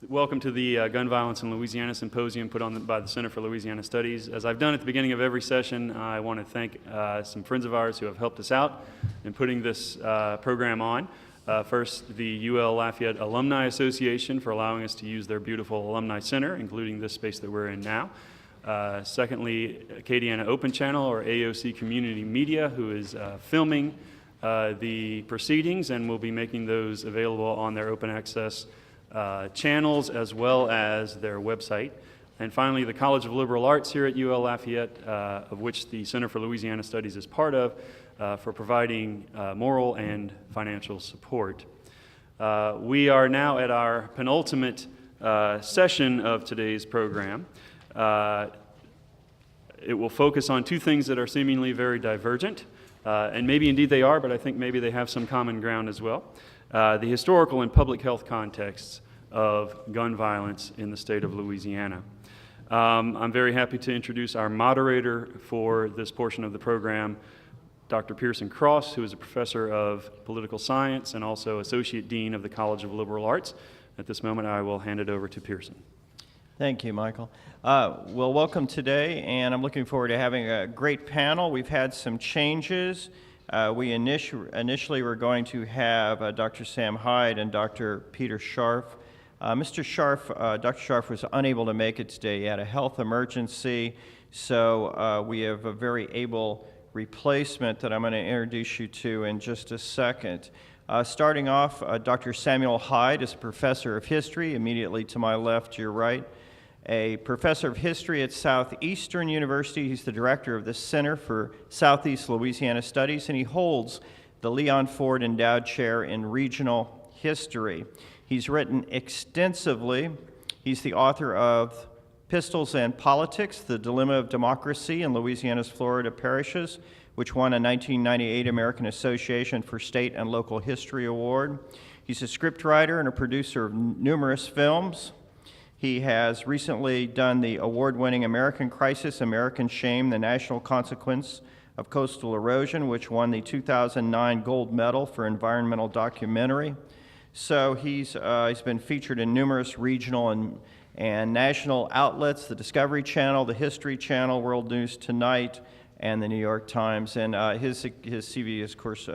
Welcome to the Gun Violence in Louisiana Symposium put on by the Center for Louisiana Studies. As I've done at the beginning of every session, I want to thank some friends of ours who have helped us out in putting this program on. First, the UL Lafayette Alumni Association for allowing us to use their beautiful alumni center, including this space that we're in now. Secondly, Acadiana Open Channel, or AOC Community Media, who is filming the proceedings and will be making those available on their open access channels as well as their website. And finally, the College of Liberal Arts here at UL Lafayette, of which the Center for Louisiana Studies is part of, for providing moral and financial support. We are now at our penultimate session of today's program. It will focus on two things that are seemingly very divergent, and maybe indeed they are, but I think maybe they have some common ground as well. The historical and public health contexts of gun violence in the state of Louisiana. I'm very happy to introduce our moderator for this portion of the program, Dr. Pearson Cross, who is a professor of political science and also Associate Dean of the College of Liberal Arts. At this moment, I will hand it over to Pearson. Thank you, Michael. Well, welcome today, and I'm looking forward to having a great panel. We've had some changes. We initially were going to have Dr. Sam Hyde and Dr. Peter Scharf. Dr. Scharf was unable to make it today. He had a health emergency, so we have a very able replacement that I'm going to introduce you to in just a second. Starting off, Dr. Samuel Hyde is a professor of history, immediately to my left, your right. A professor of history at Southeastern University. He's the director of the Center for Southeast Louisiana Studies, and he holds the Leon Ford Endowed Chair in Regional History. He's written extensively. He's the author of Pistols and Politics, The Dilemma of Democracy in Louisiana's Florida Parishes, which won a 1998 American Association for State and Local History Award. He's a scriptwriter and a producer of numerous films. He has recently done the award-winning American Crisis, American Shame, The National Consequence of Coastal Erosion, which won the 2009 Gold Medal for Environmental Documentary. So he's been featured in numerous regional and national outlets, the Discovery Channel, the History Channel, World News Tonight, and the New York Times. And his CV is, of course,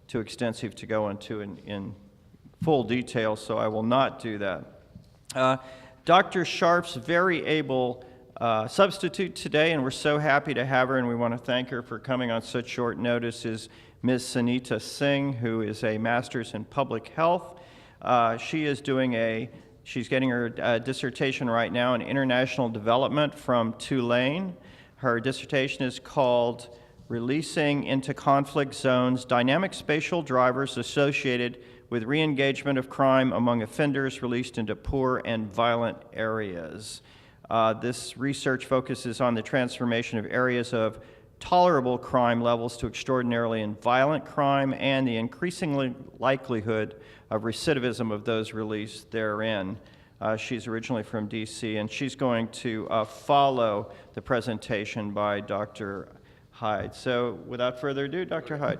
too extensive to go into in full detail, so I will not do that. Dr. Scharf's very able substitute today, and we're so happy to have her, and we want to thank her for coming on such short notice, is Ms. Sunita Singh, who is a master's in public health. She's getting her dissertation right now in international development from Tulane. Her dissertation is called Releasing into Conflict Zones Dynamic Spatial Drivers Associated with Re-engagement of Crime Among Offenders Released into Poor and Violent Areas. This research focuses on the transformation of areas of tolerable crime levels to extraordinarily violent crime and the increasing likelihood of recidivism of those released therein. She's originally from D.C., and she's going to follow the presentation by Dr. Hyde. So without further ado, Dr. Hyde.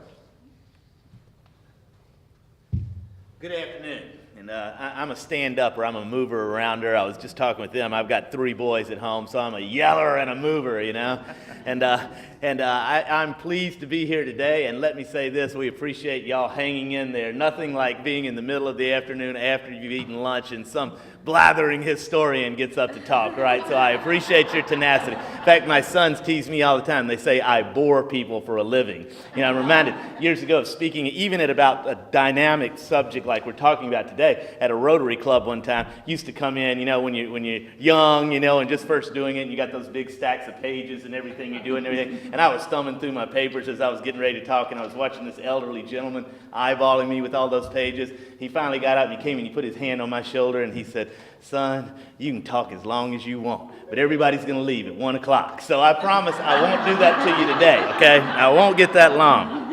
Good afternoon. And I'm a stand-upper. I'm a mover arounder. I was just talking with them. I've got 3 boys at home, so I'm a yeller and a mover, you know. I'm pleased to be here today. And let me say this: we appreciate y'all hanging in there. Nothing like being in the middle of the afternoon after you've eaten lunch and some blathering historian gets up to talk, right? So I appreciate your tenacity. In fact, my sons tease me all the time. They say I bore people for a living. You know, I'm reminded years ago of speaking even at about a dynamic subject like we're talking about today at a Rotary Club one time. Used to come in, you know, when you're young, you know, and just first doing it, and you got those big stacks of pages and everything you do and everything. And I was thumbing through my papers as I was getting ready to talk, and I was watching this elderly gentleman eyeballing me with all those pages. He finally got out and he came and he put his hand on my shoulder and he said, "Son, you can talk as long as you want, but everybody's going to leave at 1 o'clock. So I promise I won't do that to you today, okay? I won't get that long."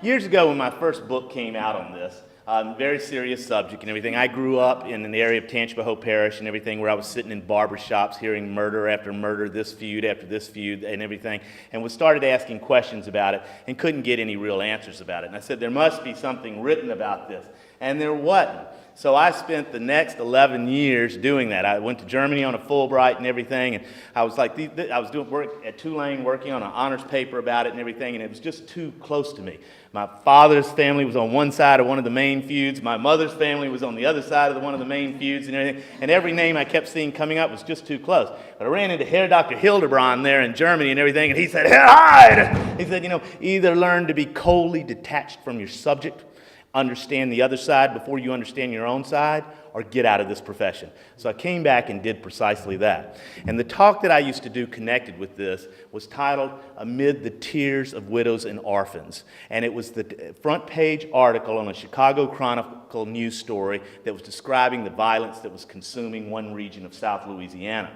Years ago when my first book came out on this, Very serious subject and everything. I grew up in an area of Tangipahoa Parish and everything where I was sitting in barber shops hearing murder after murder, this feud after this feud and everything, and was started asking questions about it and couldn't get any real answers about it. And I said, there must be something written about this. And there wasn't. So I spent the next 11 years doing that. I went to Germany on a Fulbright and everything, and I was like, I was doing work at Tulane, working on an honors paper about it and everything, and it was just too close to me. My father's family was on one side of one of the main feuds. My mother's family was on the other side of one of the main feuds and everything. And every name I kept seeing coming up was just too close. But I ran into Herr Dr. Hildebrand there in Germany and everything, and he said, Herr Hyde! He said, either learn to be coldly detached from your subject, understand the other side before you understand your own side, or get out of this profession. So I came back and did precisely that. And the talk that I used to do connected with this was titled Amid the Tears of Widows and Orphans. And it was the front page article on a Chicago Chronicle news story that was describing the violence that was consuming one region of South Louisiana.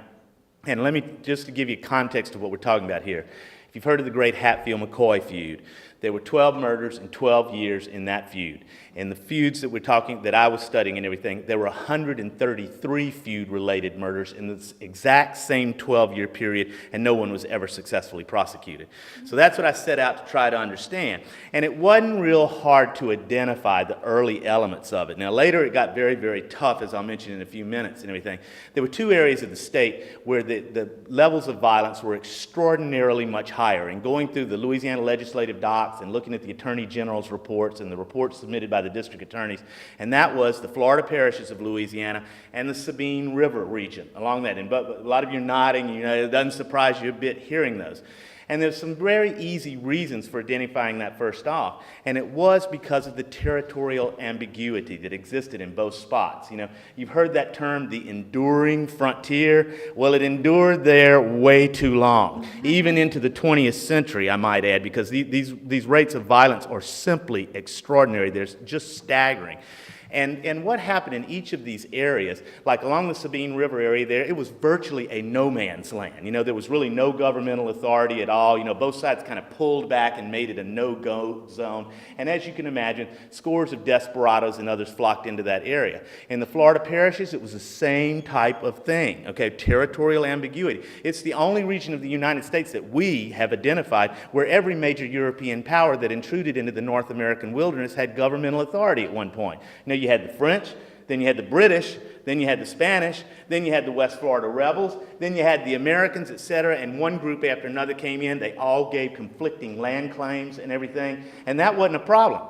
And let me, just to give you context of what we're talking about here. If you've heard of the great Hatfield-McCoy feud, there were 12 murders in 12 years in that feud. And the feuds that I was studying and everything, there were 133 feud-related murders in this exact same 12-year period, and no one was ever successfully prosecuted. So that's what I set out to try to understand. And it wasn't real hard to identify the early elements of it. Now, later it got very, very tough, as I'll mention in a few minutes and everything. There were two areas of the state where the levels of violence were extraordinarily much higher. And going through the Louisiana legislative docs and looking at the Attorney General's reports and the reports submitted by the district attorneys, and that was the Florida parishes of Louisiana and the Sabine River region along that. And a lot of you are nodding, it doesn't surprise you a bit hearing those. And there's some very easy reasons for identifying that first off, and it was because of the territorial ambiguity that existed in both spots. You've heard that term, the enduring frontier. Well, it endured there way too long, even into the 20th century, I might add, because these rates of violence are simply extraordinary. They're just staggering. And what happened in each of these areas, like along the Sabine River area there, it was virtually a no man's land. There was really no governmental authority at all. Both sides kind of pulled back and made it a no-go zone. And as you can imagine, scores of desperados and others flocked into that area. In the Florida parishes, it was the same type of thing, territorial ambiguity. It's the only region of the United States that we have identified where every major European power that intruded into the North American wilderness had governmental authority at one point. You had the French, then you had the British, then you had the Spanish, then you had the West Florida rebels, then you had the Americans, etc., and one group after another came in. They all gave conflicting land claims and everything, and that wasn't a problem.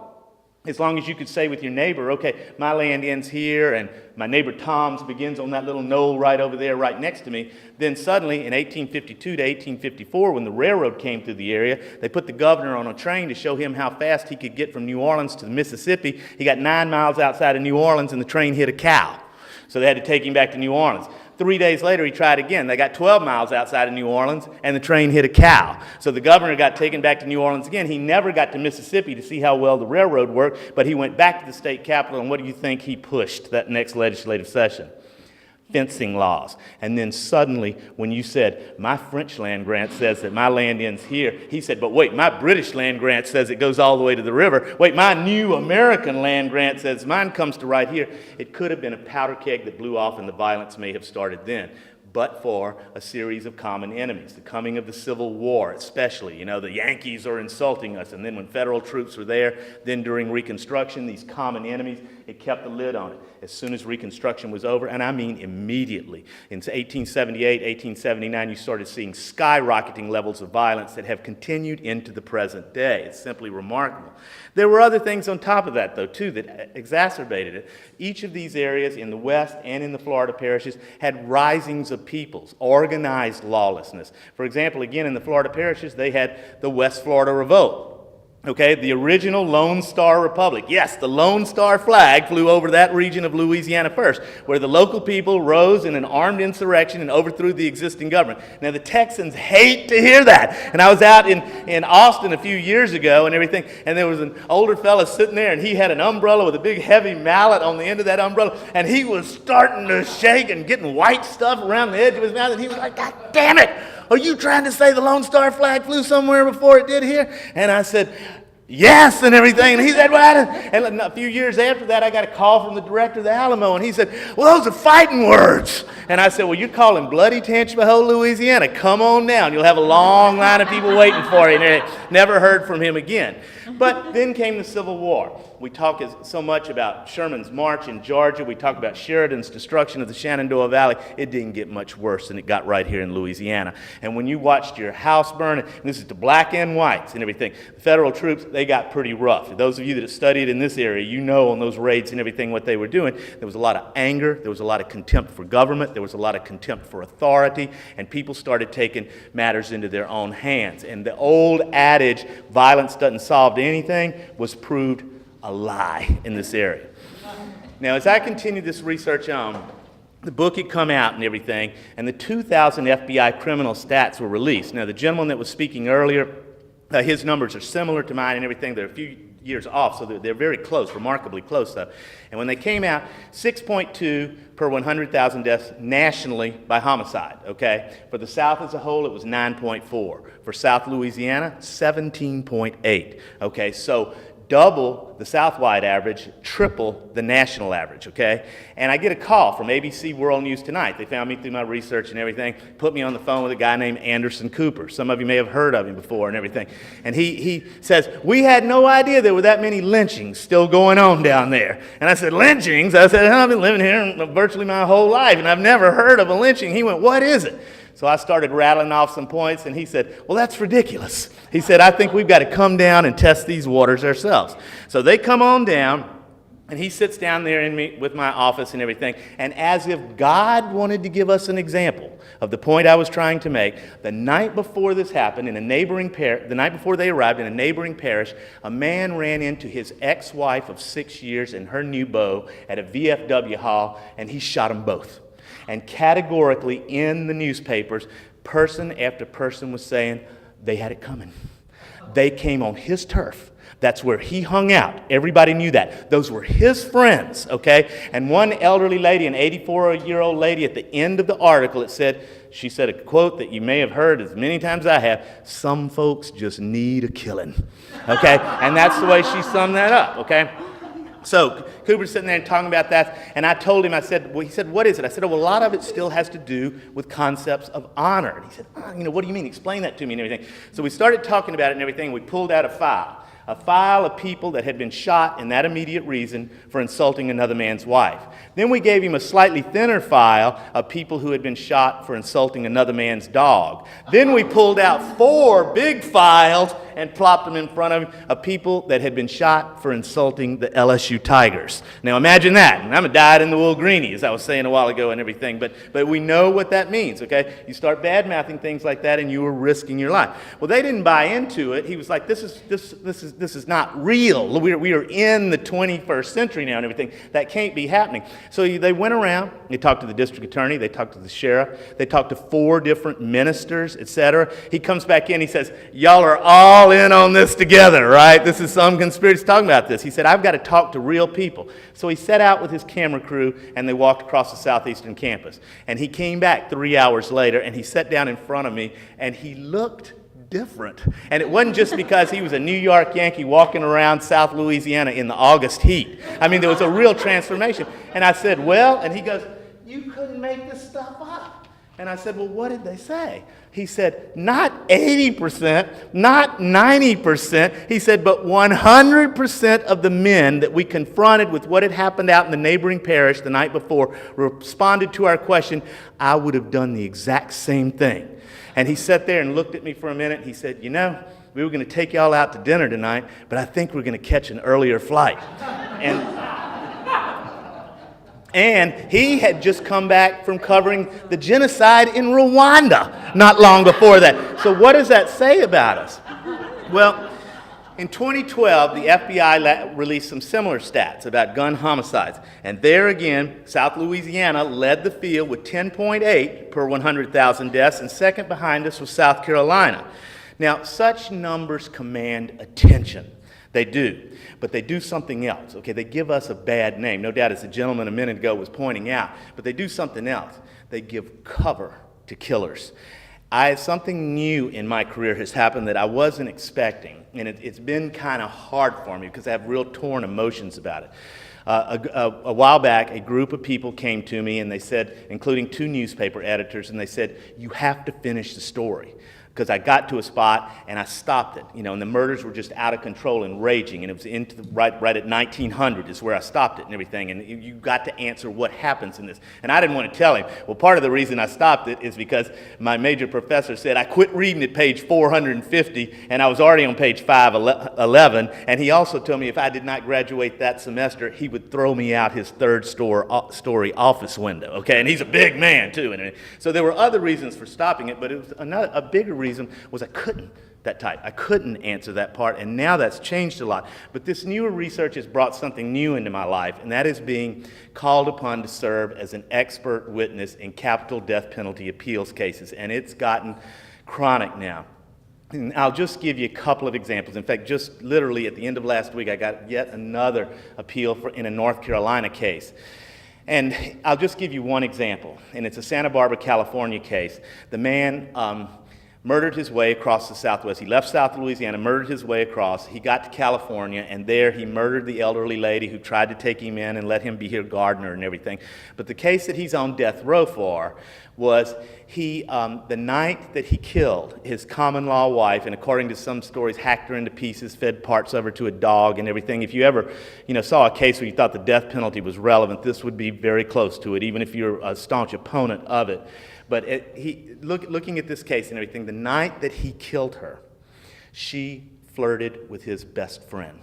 As long as you could say with your neighbor, okay, my land ends here, and my neighbor Tom's begins on that little knoll right over there, right next to me, then suddenly in 1852 to 1854, when the railroad came through the area, they put the governor on a train to show him how fast he could get from New Orleans to the Mississippi. He got 9 miles outside of New Orleans, and the train hit a cow. So they had to take him back to New Orleans. 3 days later, he tried again. They got 12 miles outside of New Orleans, and the train hit a cow. So the governor got taken back to New Orleans again. He never got to Mississippi to see how well the railroad worked, but he went back to the state capitol, and what do you think he pushed that next legislative session? Fencing laws. And then suddenly, when you said, my French land grant says that my land ends here, he said, but wait, my British land grant says it goes all the way to the river. Wait, my new American land grant says mine comes to right here. It could have been a powder keg that blew off, and the violence may have started then, but for a series of common enemies. The coming of the Civil War, especially. The Yankees are insulting us, and then when federal troops were there, then during Reconstruction, these common enemies, it kept the lid on it. As soon as Reconstruction was over, and I mean immediately, in 1878, 1879, you started seeing skyrocketing levels of violence that have continued into the present day. It's simply remarkable. There were other things on top of that, though, too, that exacerbated it. Each of these areas in the West and in the Florida parishes had risings of peoples, organized lawlessness. For example, again, in the Florida parishes, they had the West Florida Revolt. The original Lone Star Republic. Yes, the Lone Star flag flew over that region of Louisiana first, where the local people rose in an armed insurrection and overthrew the existing government. Now, the Texans hate to hear that. And I was out in Austin a few years ago and everything, and there was an older fella sitting there, and he had an umbrella with a big heavy mallet on the end of that umbrella, and he was starting to shake and getting white stuff around the edge of his mouth, and he was like, God damn it! Are you trying to say the Lone Star flag flew somewhere before it did here? And I said, yes, and everything. And he said, well, and a few years after that, I got a call from the director of the Alamo, and he said, well, those are fighting words. And I said, well, you're calling bloody Tangipahoa, Louisiana. Come on down. You'll have a long line of people waiting for you. And never heard from him again. But then came the Civil War. We talk so much about Sherman's march in Georgia. We talk about Sheridan's destruction of the Shenandoah Valley. It didn't get much worse than it got right here in Louisiana. And when you watched your house burn, and this is the black and whites and everything, the federal troops, they got pretty rough. Those of you that have studied in this area, you know on those raids and everything what they were doing. There was a lot of anger. There was a lot of contempt for government. There was a lot of contempt for authority. And people started taking matters into their own hands. And the old adage, violence doesn't solve anything, was proved a lie in this area. Now, as I continued this research on, the book had come out and everything, and the 2000 FBI criminal stats were released. Now, the gentleman that was speaking earlier, his numbers are similar to mine and everything. They're a few years off, so they're very close, remarkably close, though. And when they came out, 6.2 per 100,000 deaths nationally by homicide, okay? For the South as a whole, it was 9.4. For South Louisiana, 17.8, okay? So double the Southwide average, triple the national average, okay? And I get a call from ABC World News Tonight. They found me through my research and everything, put me on the phone with a guy named Anderson Cooper. Some of you may have heard of him before and everything. And he says, we had no idea there were that many lynchings still going on down there. And I said, lynchings? I said, I've been living here virtually my whole life, and I've never heard of a lynching. He went, what is it? So I started rattling off some points, and he said, well, that's ridiculous. He said, I think we've got to come down and test these waters ourselves. So they come on down, and he sits down there with my office and everything, and as if God wanted to give us an example of the point I was trying to make, the night before this happened, in a neighboring the night before they arrived in a neighboring parish, a man ran into his ex-wife of 6 years and her new beau at a VFW hall, and he shot them both. And categorically in the newspapers, person after person was saying they had it coming. They came on his turf. That's where he hung out. Everybody knew that. Those were his friends, okay? And one elderly lady, an 84-year-old lady, at the end of the article, she said a quote that you may have heard as many times as I have, some folks just need a killing, okay? And that's the way she summed that up, okay? So Cooper's sitting there and talking about that, and I told him, he said, what is it? I said, well, a lot of it still has to do with concepts of honor. And he said, what do you mean? Explain that to me and everything. So we started talking about it and everything. We pulled out a file of people that had been shot in that immediate reason for insulting another man's wife. Then we gave him a slightly thinner file of people who had been shot for insulting another man's dog. Then we pulled out 4 big files and plopped them in front of him of people that had been shot for insulting the LSU Tigers. Now imagine that. And I'm a dyed-in-the-wool greenie, as I was saying a while ago and everything, but we know what that means, okay? You start bad-mouthing things like that and you are risking your life. Well, they didn't buy into it. He was like, this is not real. We are in the 21st century now and everything. That can't be happening. So they went around, they talked to the district attorney, they talked to the sheriff, they talked to 4 different ministers, etc. He comes back in, he says, y'all are all in on this together, right? This is some conspiracy talking about this. He said, I've got to talk to real people. So he set out with his camera crew and they walked across the southeastern campus. And he came back 3 hours later and he sat down in front of me and he looked different. And it wasn't just because he was a New York Yankee walking around South Louisiana in the August heat. I mean, there was a real transformation. And I said, well, and he goes, you couldn't make this stuff up. And I said, well, what did they say? He said, not 80%, not 90%. He said, but 100% of the men that we confronted with what had happened out in the neighboring parish the night before responded to our question, I would have done the exact same thing. And he sat there and looked at me for a minute. He said, we were going to take y'all out to dinner tonight, but I think we're going to catch an earlier flight. And he had just come back from covering the genocide in Rwanda not long before that. So what does that say about us? Well, in 2012, the FBI released some similar stats about gun homicides. And there again, South Louisiana led the field with 10.8 per 100,000 deaths, and second behind us was South Carolina. Now, such numbers command attention. They do. But they do something else, okay? They give us a bad name. No doubt, as the gentleman a minute ago was pointing out. But they do something else. They give cover to killers. Something new in my career has happened that I wasn't expecting, and it's been kind of hard for me because I have real torn emotions about it. A while back, a group of people came to me and they said, including 2 newspaper editors, and they said, you have to finish the story. Because I got to a spot and I stopped it, and the murders were just out of control and raging, and it was right at 1900 is where I stopped it and everything, and you got to answer what happens in this. And I didn't want to tell him. Well, part of the reason I stopped it is because my major professor said I quit reading at page 450, and I was already on page 511, and he also told me if I did not graduate that semester, he would throw me out his 3rd story office window, okay? And he's a big man, too. And so there were other reasons for stopping it, but it was a bigger reason was I couldn't answer that part, and now that's changed a lot. But this newer research has brought something new into my life, and that is being called upon to serve as an expert witness in capital death penalty appeals cases, and it's gotten chronic now. And I'll just give you a couple of examples. In fact, just literally at the end of last week, I got yet another appeal in a North Carolina case. And I'll just give you one example, and it's a Santa Barbara, California case. The man murdered his way across the Southwest. He left South Louisiana, murdered his way across. He got to California, and there he murdered the elderly lady who tried to take him in and let him be her gardener and everything. But the case that he's on death row for was the night that he killed his common law wife, and according to some stories, hacked her into pieces, fed parts of her to a dog and everything. If you ever saw a case where you thought the death penalty was relevant, this would be very close to it, even if you're a staunch opponent of it. But looking at this case and everything, the night that he killed her, she flirted with his best friend.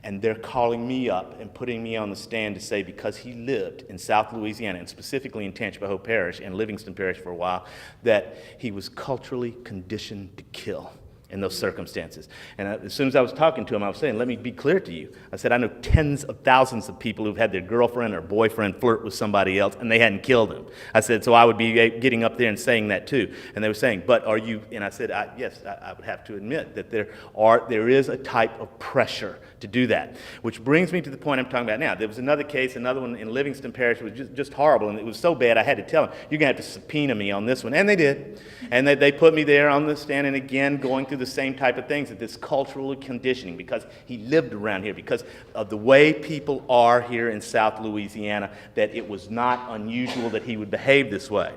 And they're calling me up and putting me on the stand to say because he lived in South Louisiana, and specifically in Tangipahoa Parish and Livingston Parish for a while, that he was culturally conditioned to kill in those circumstances. And as soon as I was talking to him, I was saying, let me be clear to you. I said, I know tens of thousands of people who've had their girlfriend or boyfriend flirt with somebody else, and they hadn't killed him. I said, so I would be getting up there and saying that too. And they were saying, but are you, and I said, yes, I would have to admit that there is a type of pressure to do that. Which brings me to the point I'm talking about now. There was another case, another one in Livingston Parish, was just horrible, and it was so bad I had to tell them, you're going to have to subpoena me on this one. And they did. And they put me there on the stand, and again, going through the same type of things, that this cultural conditioning, because he lived around here, because of the way people are here in South Louisiana, that it was not unusual that he would behave this way.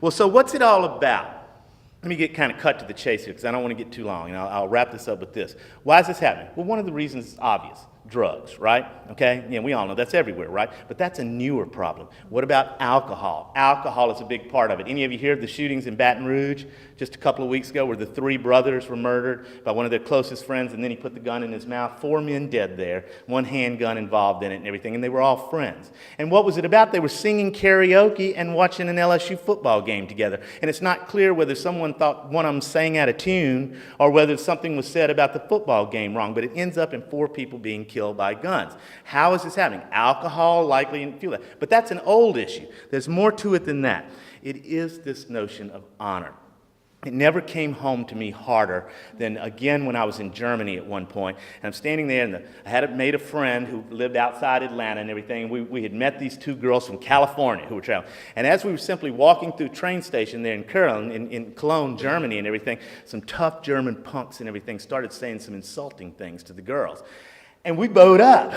Well, so what's it all about? Let me get kind of cut to the chase here, because I don't want to get too long, and I'll wrap this up with this. Why is this happening? Well, one of the reasons is obvious. Drugs, right? Okay? Yeah, we all know that's everywhere, right? But that's a newer problem. What about alcohol? Alcohol is a big part of it. Any of you hear of the shootings in Baton Rouge just a couple of weeks ago, where the 3 brothers were murdered by one of their closest friends, and then he put the gun in his mouth? 4 men dead there, 1 handgun involved in it and everything, and they were all friends. And what was it about? They were singing karaoke and watching an LSU football game together. And it's not clear whether someone thought one of them sang out of tune or whether something was said about the football game wrong, but it ends up in 4 people being killed by guns. How is this happening? Alcohol likely fuel that. But that's an old issue. There's more to it than that. It is this notion of honor. It never came home to me harder than, again, when I was in Germany at one point. And I'm standing there, and I had made a friend who lived outside Atlanta and everything. We had met these 2 girls from California who were traveling. And as we were simply walking through train station there in Cologne, Germany and everything, some tough German punks and everything started saying some insulting things to the girls. And we bowed up,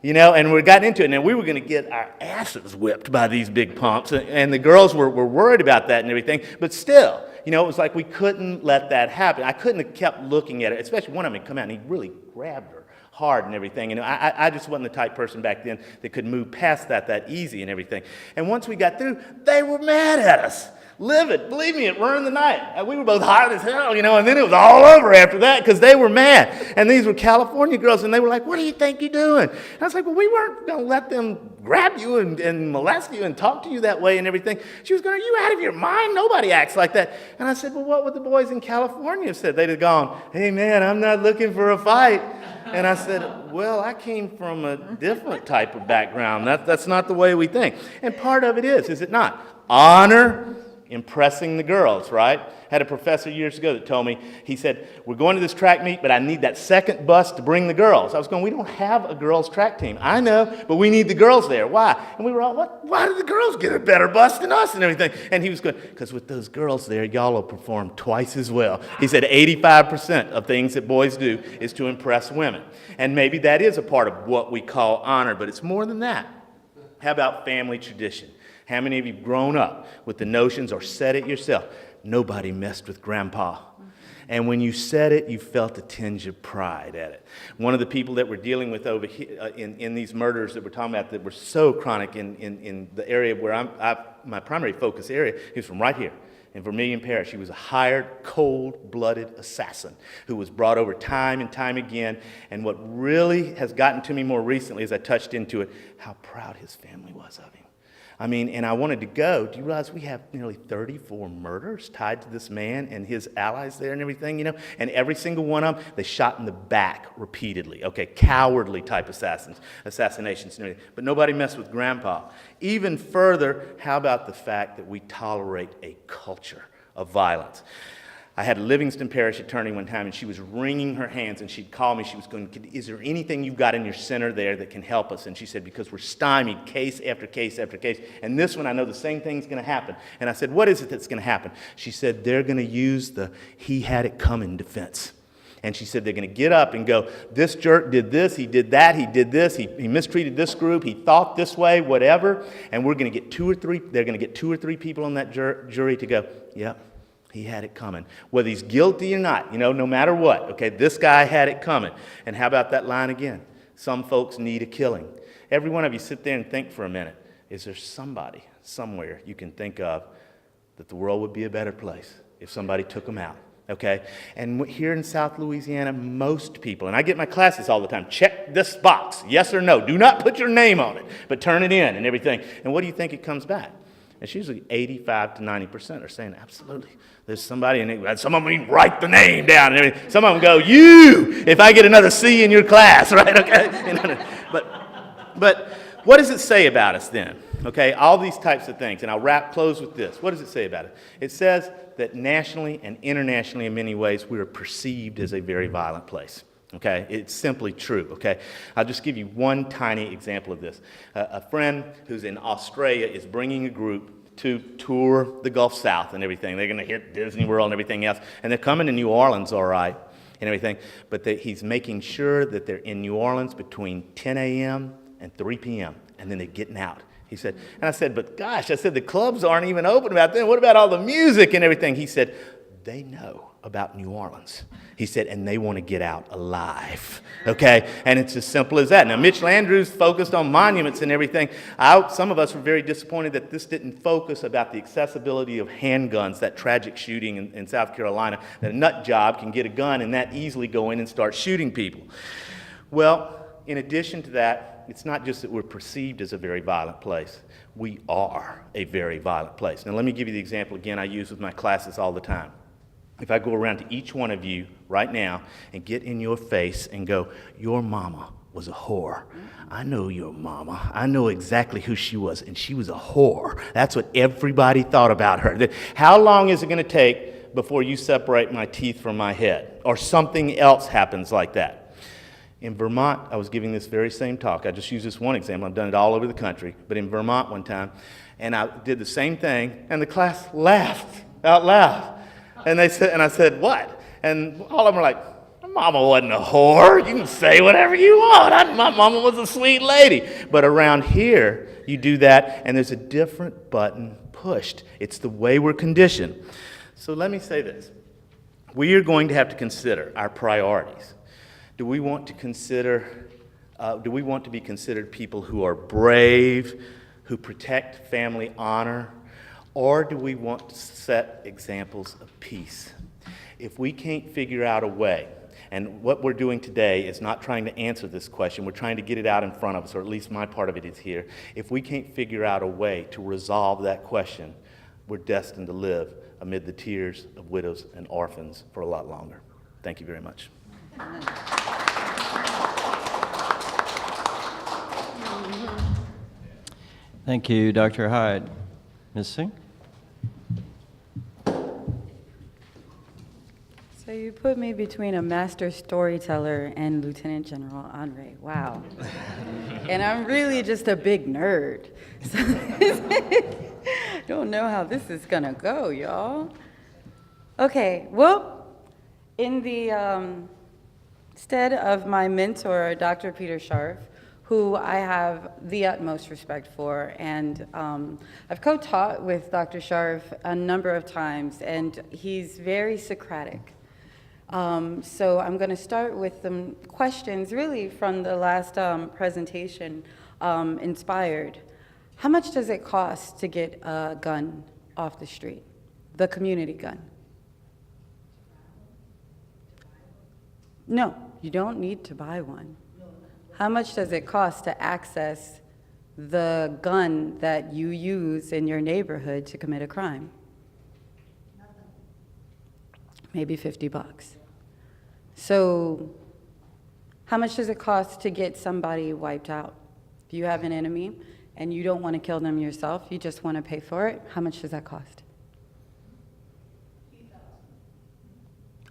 and we got into it, and we were going to get our asses whipped by these big punks, and the girls were worried about that and everything, but still, it was like we couldn't let that happen. I couldn't have kept looking at it, especially one of them had come out, and he really grabbed her hard and everything, and I just wasn't the type person back then that could move past that easy and everything. And once we got through, they were mad at us. Livid. Believe me, it ruined the night. We were both hot as hell, and then it was all over after that because they were mad. And these were California girls, and they were like, what do you think you're doing? And I was like, well, we weren't going to let them grab you and molest you and talk to you that way and everything. She was going, are you out of your mind? Nobody acts like that. And I said, well, what would the boys in California have said? They'd have gone, hey, man, I'm not looking for a fight. And I said, well, I came from a different type of background. That's not the way we think. And part of it is it not? Honor impressing the girls, right? Had a professor years ago that told me, he said, we're going to this track meet, but I need that second bus to bring the girls. I was going, we don't have a girls' track team. I know, but we need the girls there. Why? And we were all, what? Why did the girls get a better bus than us and everything? And he was going, because with those girls there, y'all will perform twice as well. He said 85% of things that boys do is to impress women. And maybe that is a part of what we call honor, but it's more than that. How about family tradition? How many of you have grown up with the notions or said it yourself? Nobody messed with grandpa. And when you said it, you felt a tinge of pride at it. One of the people that we're dealing with over here in these murders that we're talking about that were so chronic in the area where my primary focus area, he was from right here in Vermilion Parish. He was a hired, cold-blooded assassin who was brought over time and time again. And what really has gotten to me more recently as I touched into it, how proud his family was of him. I mean, and I wanted to go. Do you realize we have nearly 34 murders tied to this man and his allies there and everything, you know? And every single one of them, they shot in the back repeatedly. Okay, cowardly type assassinations and everything. But nobody messed with grandpa. Even further, how about the fact that we tolerate a culture of violence? I had a Livingston Parish attorney one time, and she was wringing her hands, and she'd call me. She was going, is there anything you've got in your center there that can help us? And she said, because we're stymied case after case after case. And this one, I know the same thing's going to happen. And I said, what is it that's going to happen? She said, they're going to use the he had it coming defense. And she said, they're going to get up and go, this jerk did this, he did that, he did this, he mistreated this group, he thought this way, whatever. And we're going to get they're going to get 2 or 3 people on that jury to go, yep. He had it coming. Whether he's guilty or not, you know, no matter what. Okay, this guy had it coming. And how about that line again? Some folks need a killing. Every one of you sit there and think for a minute. Is there somebody, somewhere you can think of that the world would be a better place if somebody took them out? Okay? And here in South Louisiana, most people, and I get my classes all the time, check this box, yes or no. Do not put your name on it, but turn it in and everything. And what do you think it comes back? It's usually 85 to 90% are saying, absolutely. There's somebody, and some of them even write the name down. And everything. Some of them go, you, if I get another C in your class, right? Okay. But what does it say about us then? Okay, all these types of things. And I'll close with this. What does it say about it? It says that nationally and internationally in many ways, we are perceived as a very violent place. Okay, it's simply true, okay? I'll just give you one tiny example of this. A friend who's in Australia is bringing a group to tour the Gulf South and everything. They're going to hit Disney World and everything else. And they're coming to New Orleans, all right, and everything. But he's making sure that they're in New Orleans between 10 a.m. and 3 p.m. And then they're getting out. He said, and I said, but gosh, I said, the clubs aren't even open about then. What about all the music and everything? He said, they know about New Orleans. He said, and they want to get out alive, okay? And it's as simple as that. Now, Mitch Landrieu's focused on monuments and everything. Some of us were very disappointed that this didn't focus about the accessibility of handguns, that tragic shooting in South Carolina, that a nut job can get a gun and that easily go in and start shooting people. Well, in addition to that, it's not just that we're perceived as a very violent place. We are a very violent place. Now, let me give you the example again I use with my classes all the time. If I go around to each one of you right now and get in your face and go, your mama was a whore. I know your mama. I know exactly who she was, and she was a whore. That's what everybody thought about her. How long is it going to take before you separate my teeth from my head? Or something else happens like that. In Vermont, I was giving this very same talk. I just use this one example. I've done it all over the country. But in Vermont one time, and I did the same thing, and the class laughed out loud. And I said, what? And all of them were like, my mama wasn't a whore. You can say whatever you want. My mama was a sweet lady. But around here, you do that, and there's a different button pushed. It's the way we're conditioned. So let me say this. We are going to have to consider our priorities. Do we want to be considered people who are brave, who protect family honor, or do we want to set examples of peace? If we can't figure out a way, and what we're doing today is not trying to answer this question, we're trying to get it out in front of us, or at least my part of it is here. If we can't figure out a way to resolve that question, we're destined to live amid the tears of widows and orphans for a lot longer. Thank you very much. Thank you, Dr. Hyde. Ms. Singh? You put me between a master storyteller and Lieutenant General Andre. Wow. And I'm really just a big nerd. So don't know how this is gonna go, y'all. Okay, well, in the stead of my mentor, Dr. Peter Scharf, who I have the utmost respect for, and I've co-taught with Dr. Scharf a number of times, and he's very Socratic. So I'm going to start with some questions really from the last presentation, inspired. How much does it cost to get a gun off the street, the community gun? No, you don't need to buy one. How much does it cost to access the gun that you use in your neighborhood to commit a crime? Maybe $50. So how much does it cost to get somebody wiped out? If you have an enemy and you don't want to kill them yourself, you just want to pay for it, how much does that cost?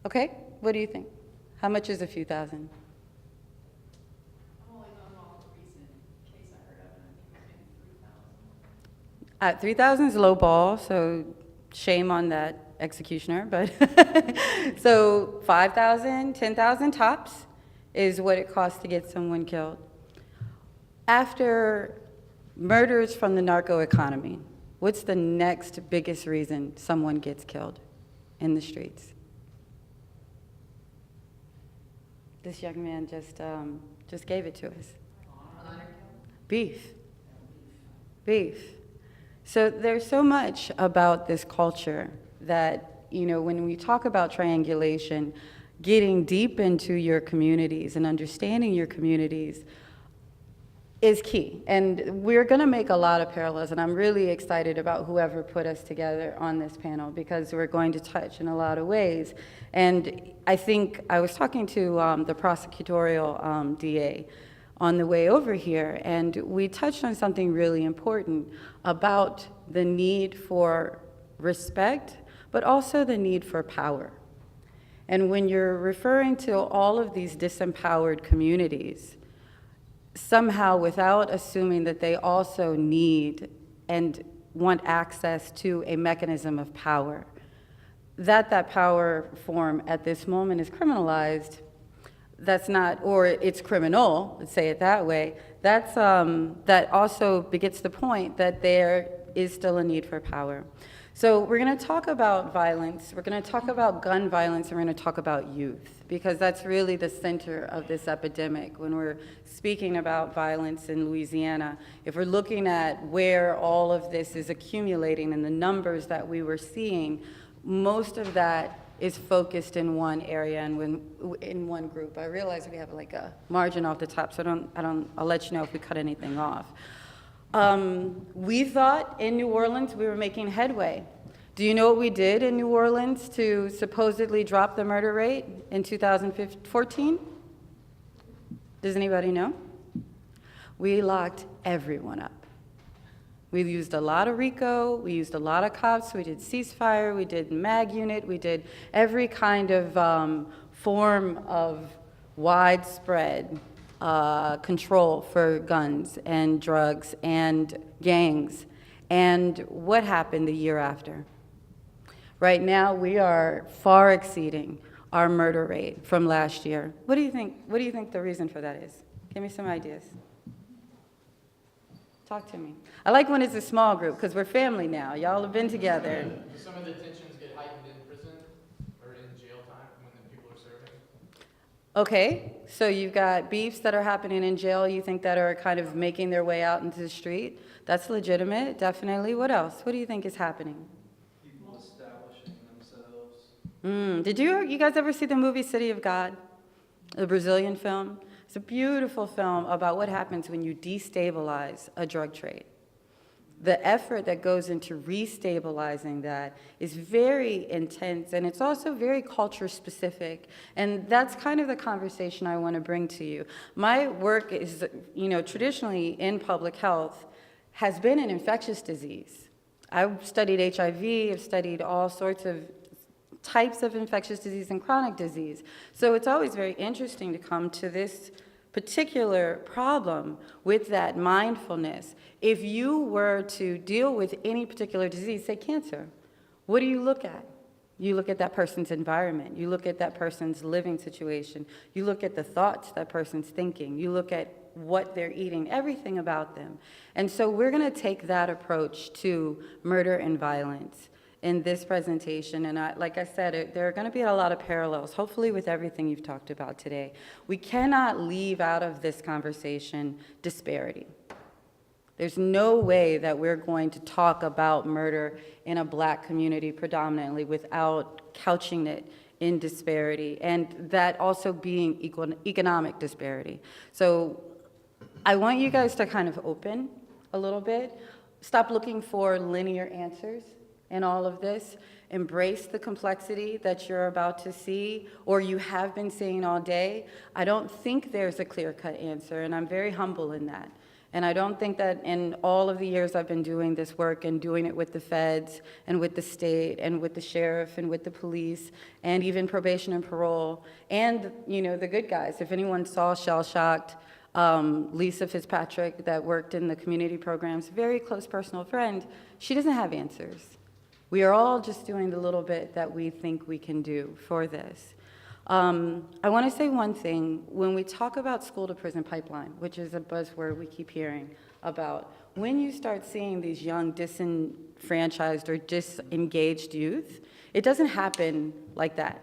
Okay, what do you think? How much is a few thousand? I'm only on all the recent case I heard of, and I think it was maybe 3,000. 3,000 is low ball, so shame on that executioner, but so 5,000, 10,000 tops is what it costs to get someone killed. After murders from the narco economy, what's the next biggest reason someone gets killed in the streets? This young man just gave it to us. Beef. Beef. So there's so much about this culture that, you know, when we talk about triangulation, getting deep into your communities and understanding your communities is key. And we're going to make a lot of parallels, and I'm really excited about whoever put us together on this panel, because we're going to touch in a lot of ways. And I think I was talking to the prosecutorial DA on the way over here, and we touched on something really important about the need for respect, but also the need for power. And when you're referring to all of these disempowered communities, somehow without assuming that they also need and want access to a mechanism of power, that power form at this moment is criminalized, that's not, or it's criminal, let's say it that way, that's, that also begets the point that there is still a need for power. So we're going to talk about violence, we're going to talk about gun violence, and we're going to talk about youth, because that's really the center of this epidemic. When we're speaking about violence in Louisiana, if we're looking at where all of this is accumulating and the numbers that we were seeing, most of that is focused in one area and in one group. I realize we have like a margin off the top, so I'll let you know if we cut anything off. We thought in New Orleans we were making headway. Do you know what we did in New Orleans to supposedly drop the murder rate in 2014? Does anybody know? We locked everyone up. We used a lot of RICO, we used a lot of cops, we did ceasefire, we did MAG unit, we did every kind of form of widespread control for guns and drugs and gangs. And what happened the year after? Right now, we are far exceeding our murder rate from last year. What do you think? What do you think the reason for that is? Give me some ideas. Talk to me. I like when it's a small group, because we're family now. Y'all have been together. Do some of the tensions get heightened in prison or in jail time when the people are serving? Okay, so you've got beefs that are happening in jail, you think, that are kind of making their way out into the street. That's legitimate, definitely. What else? What do you think is happening? People establishing themselves. Did you guys ever see the movie City of God? The Brazilian film? It's a beautiful film about what happens when you destabilize a drug trade. The effort that goes into restabilizing that is very intense, and it's also very culture specific. And that's kind of the conversation I want to bring to you. My work is, traditionally in public health, has been in infectious disease. I've studied HIV, I've studied all sorts of types of infectious disease and chronic disease. So it's always very interesting to come to this particular problem with that mindfulness. If you were to deal with any particular disease, say cancer, what do you look at? You look at that person's environment. You look at that person's living situation. You look at the thoughts that person's thinking. You look at what they're eating, everything about them. And so we're going to take that approach to murder and violence in this presentation. And like I said, there are going to be a lot of parallels, hopefully with everything you've talked about today. We cannot leave out of this conversation disparity. There's no way that we're going to talk about murder in a Black community predominantly without couching it in disparity, and that also being economic disparity. So I want you guys to kind of open a little bit. Stop looking for linear answers in all of this. Embrace the complexity that you're about to see, or you have been seeing all day. I don't think there's a clear-cut answer, and I'm very humble in that. And I don't think that in all of the years I've been doing this work and doing it with the feds and with the state and with the sheriff and with the police and even probation and parole and, you know, the good guys. If anyone saw Shell Shocked, Lisa Fitzpatrick that worked in the community programs, very close personal friend, she doesn't have answers. We are all just doing the little bit that we think we can do for this. I want to say one thing. When we talk about school-to-prison pipeline, which is a buzzword we keep hearing about, when you start seeing these young disenfranchised or disengaged youth, it doesn't happen like that.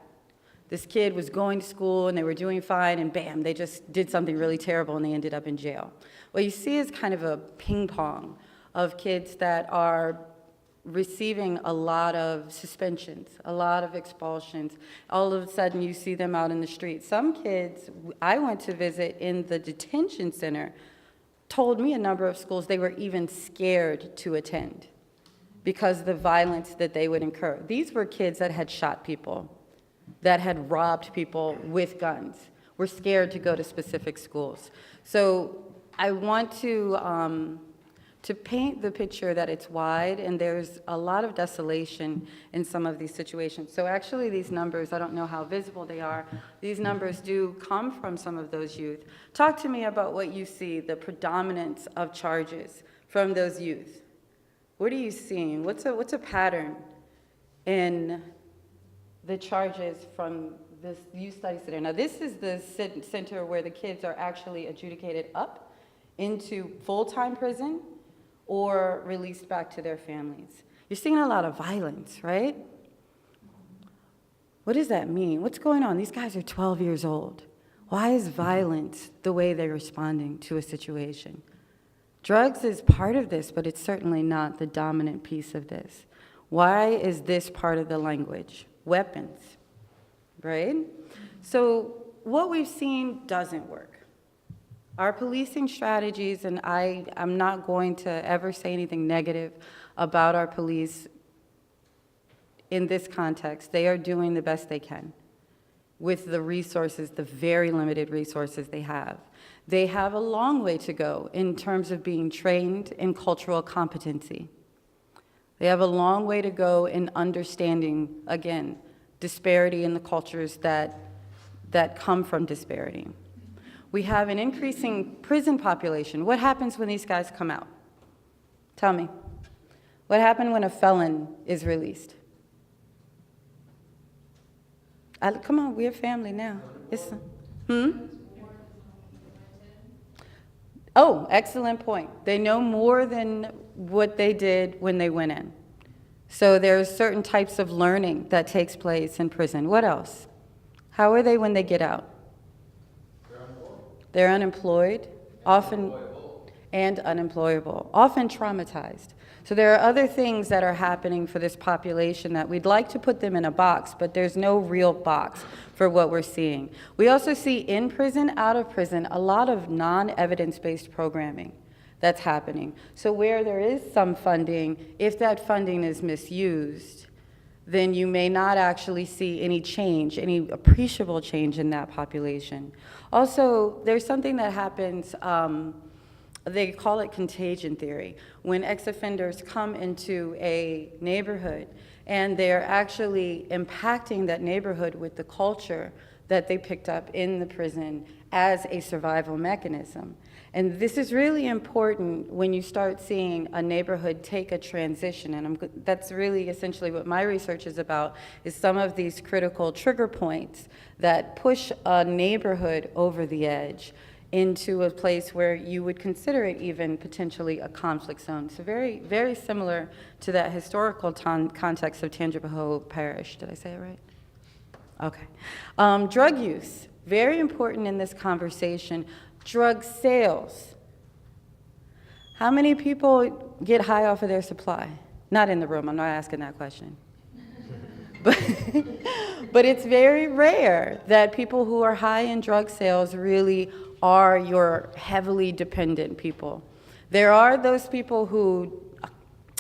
This kid was going to school and they were doing fine, and bam, they just did something really terrible and they ended up in jail. What you see is kind of a ping pong of kids that are receiving a lot of suspensions, a lot of expulsions. All of a sudden, you see them out in the street. Some kids I went to visit in the detention center told me a number of schools they were even scared to attend because of the violence that they would incur. These were kids that had shot people, that had robbed people with guns, were scared to go to specific schools. So I want to paint the picture that it's wide, and there's a lot of desolation in some of these situations. So actually these numbers, I don't know how visible they are, these numbers do come from some of those youth. Talk to me about what you see, the predominance of charges from those youth. What are you seeing? What's a pattern in the charges from this youth study center? Now this is the center where the kids are actually adjudicated up into full-time prison or released back to their families. You're seeing a lot of violence, right? What does that mean? What's going on? These guys are 12 years old. Why is violence the way they're responding to a situation? Drugs is part of this, but it's certainly not the dominant piece of this. Why is this part of the language? Weapons, right? So what we've seen doesn't work. Our policing strategies, and I'm not going to ever say anything negative about our police in this context. They are doing the best they can with the resources, the very limited resources they have. They have a long way to go in terms of being trained in cultural competency. They have a long way to go in understanding, again, disparity in the cultures that come from disparity. We have an increasing prison population. What happens when these guys come out? Tell me. What happens when a felon is released? Come on, we're family now. Oh, excellent point. They know more than what they did when they went in. So there's certain types of learning that takes place in prison. What else? How are they when they get out? They're unemployed, often, and unemployable, often traumatized. So there are other things that are happening for this population that we'd like to put them in a box, but there's no real box for what we're seeing. We also see in prison, out of prison, a lot of non-evidence-based programming that's happening. So where there is some funding, if that funding is misused, then you may not actually see any change, any appreciable change in that population. Also, there's something that happens they call it contagion theory. When ex-offenders come into a neighborhood and they're actually impacting that neighborhood with the culture that they picked up in the prison as a survival mechanism. And this is really important when you start seeing a neighborhood take a transition, and that's really essentially what my research is about, is some of these critical trigger points that push a neighborhood over the edge into a place where you would consider it even potentially a conflict zone. So very, very similar to that historical context of Tangipahoa Parish. Did I say it right? Okay. Drug use, very important in this conversation. Drug sales. How many people get high off of their supply? Not in the room, I'm not asking that question. But it's very rare that people who are high in drug sales really are your heavily dependent people. There are those people who,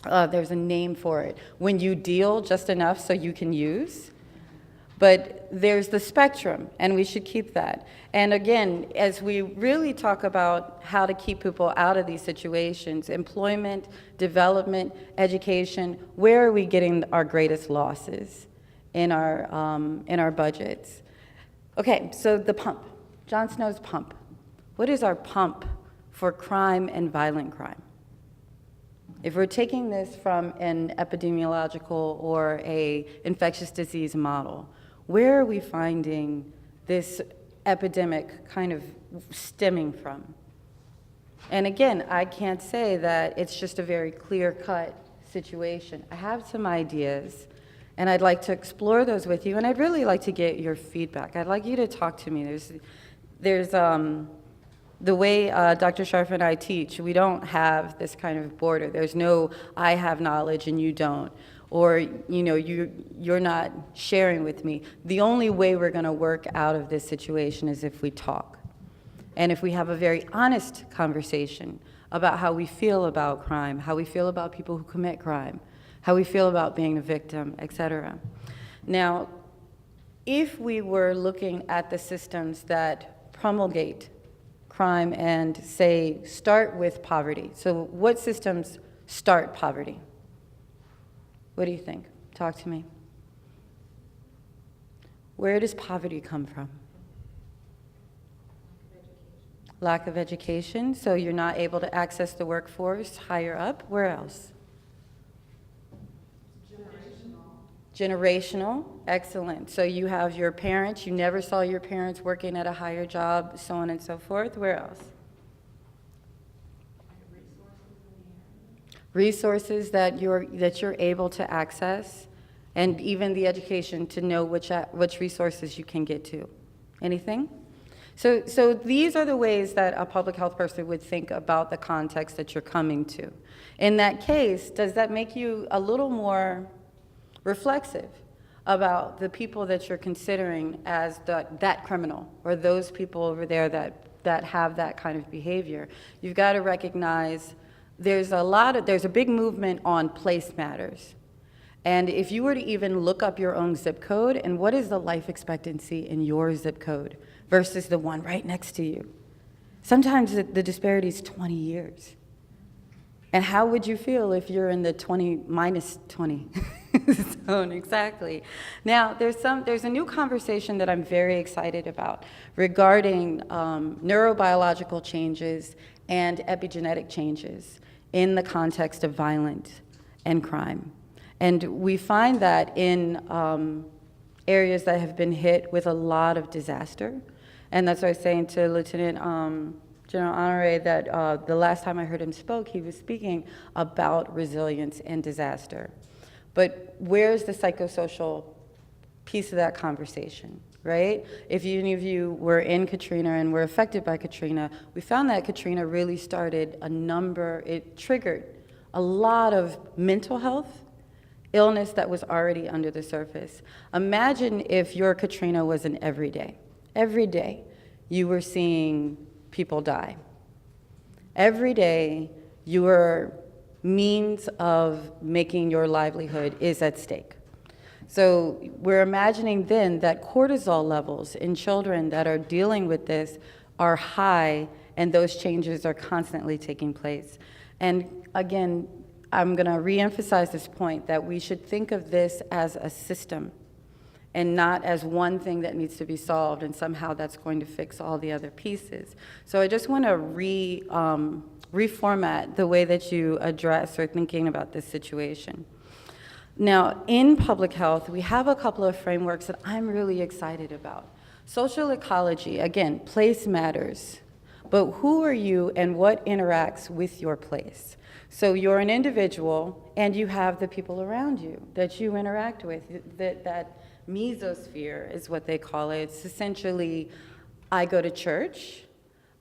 there's a name for it, when you deal just enough so you can use. But there's the spectrum, and we should keep that. And again, as we really talk about how to keep people out of these situations, employment, development, education, where are we getting our greatest losses in our budgets? Okay, so the pump, Jon Snow's pump. What is our pump for crime and violent crime? If we're taking this from an epidemiological or a infectious disease model, where are we finding this epidemic kind of stemming from? And again, I can't say that it's just a very clear-cut situation. I have some ideas, and I'd like to explore those with you, and I'd really like to get your feedback. I'd like you to talk to me. There's the way Dr. Scharf and I teach, we don't have this kind of border. There's no, I have knowledge and you don't. Or, you know, you're not sharing with me. The only way we're going to work out of this situation is if we talk. And if we have a very honest conversation about how we feel about crime, how we feel about people who commit crime, how we feel about being a victim, et cetera. Now, if we were looking at the systems that promulgate crime and say, start with poverty. So what systems start poverty? What do you think? Talk to me. Where does poverty come from? Lack of education, so you're not able to access the workforce higher up. Where else? Generational, excellent. So you have your parents, you never saw your parents working at a higher job, so on and so forth. Where else? Resources that you're able to access, and even the education to know which resources you can get to. Anything? So these are the ways that a public health person would think about the context that you're coming to. In that case, does that make you a little more reflexive about the people that you're considering as that criminal, or those people over there that have that kind of behavior? You've got to recognize there's a big movement on place matters. And if you were to even look up your own zip code, and what is the life expectancy in your zip code versus the one right next to you, sometimes the disparity is 20 years. And how would you feel if you're in the minus 20 zone? Exactly. Now, there's a new conversation that I'm very excited about regarding neurobiological changes and epigenetic changes in the context of violence and crime. And we find that in areas that have been hit with a lot of disaster. And that's what I was saying to Lieutenant General Honore, that the last time I heard him spoke, he was speaking about resilience and disaster. But where's the psychosocial piece of that conversation, right? If any of you were in Katrina and were affected by Katrina, we found that Katrina really started it triggered a lot of mental health illness that was already under the surface. Imagine if your Katrina was an everyday. Every day you were seeing people die. Every day your means of making your livelihood is at stake. So we're imagining then that cortisol levels in children that are dealing with this are high and those changes are constantly taking place. And again, I'm going to reemphasize this point that we should think of this as a system and not as one thing that needs to be solved and somehow that's going to fix all the other pieces. So I just want to reformat the way that you address or thinking about this situation. Now, in public health, we have a couple of frameworks that I'm really excited about. Social ecology, again, place matters, but who are you and what interacts with your place? So you're an individual and you have the people around you that you interact with. That mesosphere is what they call it. It's essentially, I go to church,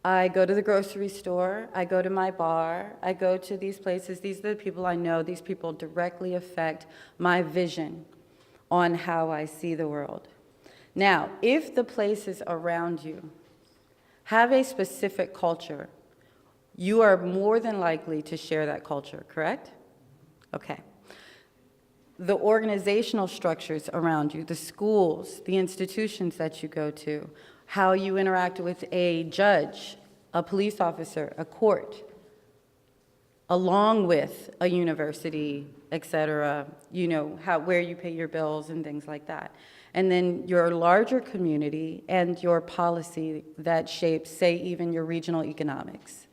I go to the grocery store, I go to my bar, I go to these places. These are the people I know. These people directly affect my vision on how I see the world. Now, if the places around you have a specific culture, you are more than likely to share that culture, correct? Okay. The organizational structures around you, the schools, the institutions that you go to, how you interact with a judge, a police officer, a court, along with a university, et cetera, you know, where you pay your bills and things like that. And then your larger community and your policy that shapes, say, even your regional economics.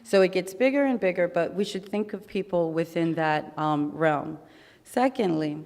So it gets bigger and bigger, but we should think of people within that realm. Secondly,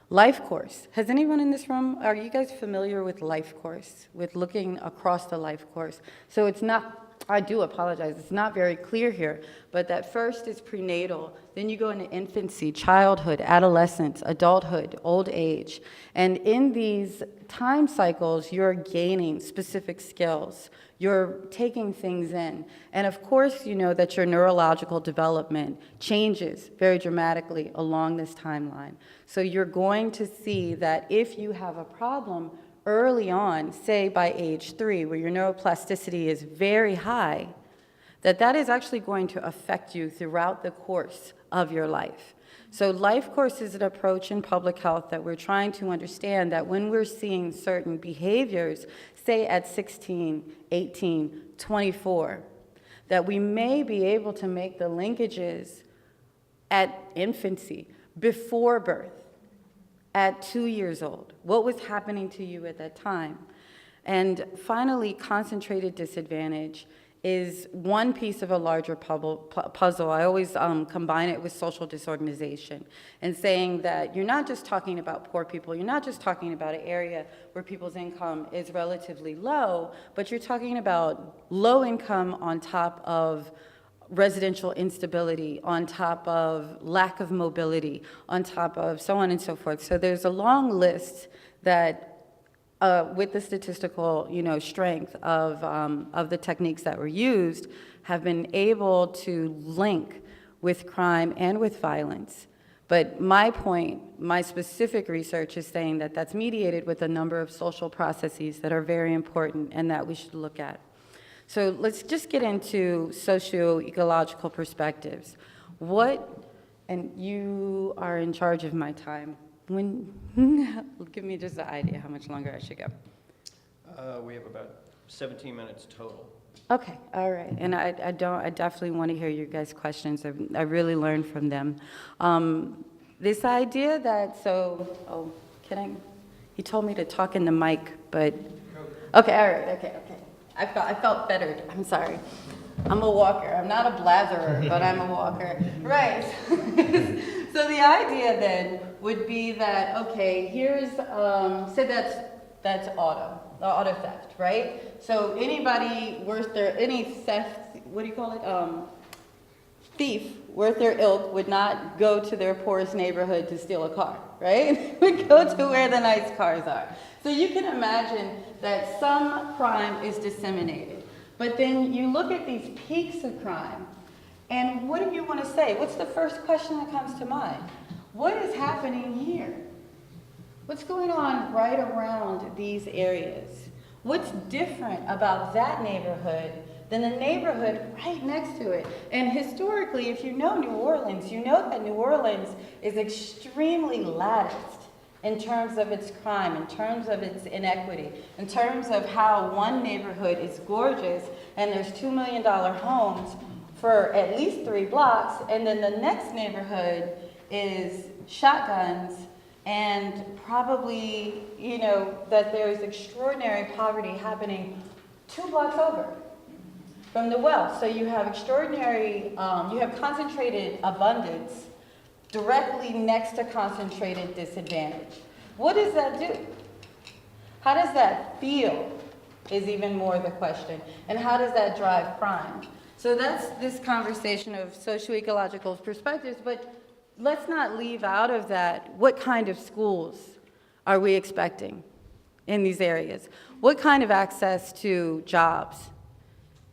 life course. Has anyone in this room, are you guys familiar with life course, with looking across the life course? So it's not, I do apologize, it's not very clear here, but that first is prenatal, then you go into infancy, childhood, adolescence, adulthood, old age. And in these time cycles, you're gaining specific skills. You're taking things in. And of course, you know that your neurological development changes very dramatically along this timeline. So you're going to see that if you have a problem early on, say by age 3, where your neuroplasticity is very high, that is actually going to affect you throughout the course of your life. So life course is an approach in public health that we're trying to understand that when we're seeing certain behaviors, say at 16, 18, 24, that we may be able to make the linkages at infancy, before birth, at 2 years old. What was happening to you at that time? And finally, concentrated disadvantage is one piece of a larger puzzle. I always combine it with social disorganization and saying that you're not just talking about poor people, you're not just talking about an area where people's income is relatively low, but you're talking about low income on top of residential instability, on top of lack of mobility, on top of so on and so forth. So there's a long list that with the statistical, strength of the techniques that were used, have been able to link with crime and with violence. But my point, my specific research is saying that that's mediated with a number of social processes that are very important and that we should look at. So let's just get into socio-ecological perspectives. And you are in charge of my time. Give me just an idea how much longer I should go. We have about 17 minutes total. Okay, all right. And I definitely want to hear your guys' questions. I really learned from them. This idea that, he told me to talk in the mic, but, okay, all right, okay. I felt fettered, I'm sorry. I'm a walker. I'm not a blatherer, but I'm a walker. Right. So the idea then would be that, okay, here's, say that's auto theft, right? So anybody worth any theft, what do you call it? Thief worth their ilk would not go to their poorest neighborhood to steal a car, right? Would go to where the nice cars are. So you can imagine that some crime is disseminated. But then you look at these peaks of crime, and what do you want to say? What's the first question that comes to mind? What is happening here? What's going on right around these areas? What's different about that neighborhood than the neighborhood right next to it? And historically, if you know New Orleans, you know that New Orleans is extremely latticed in terms of its crime, in terms of its inequity, in terms of how one neighborhood is gorgeous and there's $2 million homes for at least 3 blocks, and then the next neighborhood is shotguns, and probably, you know, that there's extraordinary poverty happening 2 blocks over from the wealth. So you have extraordinary, you have concentrated abundance directly next to concentrated disadvantage. What does that do? How does that feel is even more the question. And how does that drive crime? So that's this conversation of socio-ecological perspectives, but let's not leave out of that what kind of schools are we expecting in these areas? What kind of access to jobs,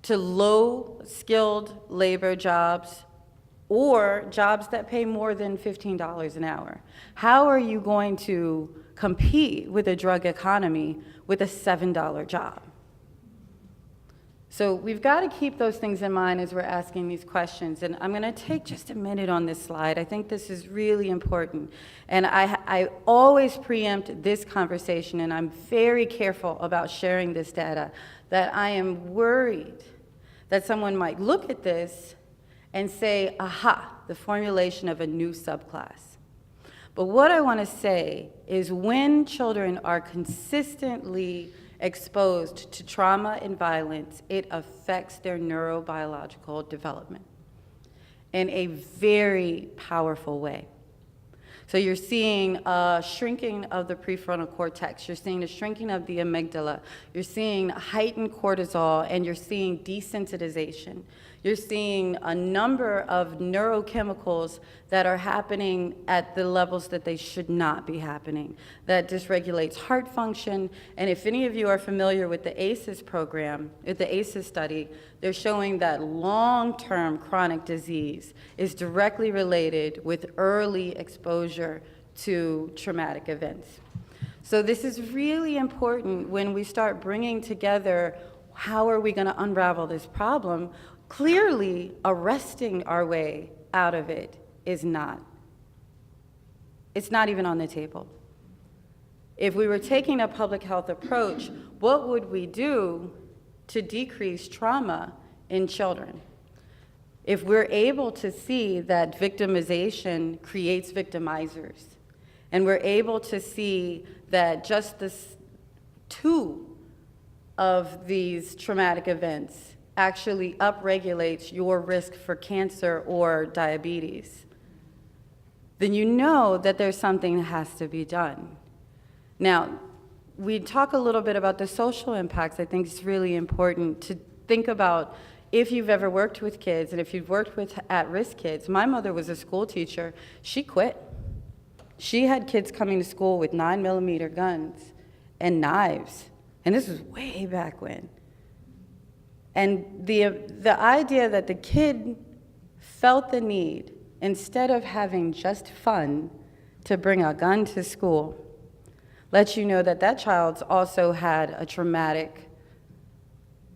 to low-skilled labor jobs, or jobs that pay more than $15 an hour? How are you going to compete with a drug economy with a $7 job? So we've got to keep those things in mind as we're asking these questions. And I'm going to take just a minute on this slide. I think this is really important. And I always preempt this conversation, and I'm very careful about sharing this data, that I am worried that someone might look at this and say, aha, the formulation of a new subclass. But what I want to say is when children are consistently exposed to trauma and violence, it affects their neurobiological development in a very powerful way. So you're seeing a shrinking of the prefrontal cortex, you're seeing a shrinking of the amygdala, you're seeing heightened cortisol, and you're seeing desensitization. You're seeing a number of neurochemicals that are happening at the levels that they should not be happening. That dysregulates heart function. And if any of you are familiar with the ACEs program, with the ACEs study, they're showing that long-term chronic disease is directly related with early exposure to traumatic events. So this is really important when we start bringing together how are we going to unravel this problem. Clearly, arresting our way out of it is not. It's not even on the table. If we were taking a public health approach, what would we do to decrease trauma in children? If we're able to see that victimization creates victimizers, and we're able to see that just this 2 of these traumatic events actually upregulates your risk for cancer or diabetes, then you know that there's something that has to be done. Now, we talk a little bit about the social impacts. I think it's really important to think about if you've ever worked with kids and if you've worked with at-risk kids. My mother was a school teacher. She quit. She had kids coming to school with 9mm guns and knives, and this was way back when. And the idea that the kid felt the need, instead of having just fun, to bring a gun to school, lets you know that that child's also had a traumatic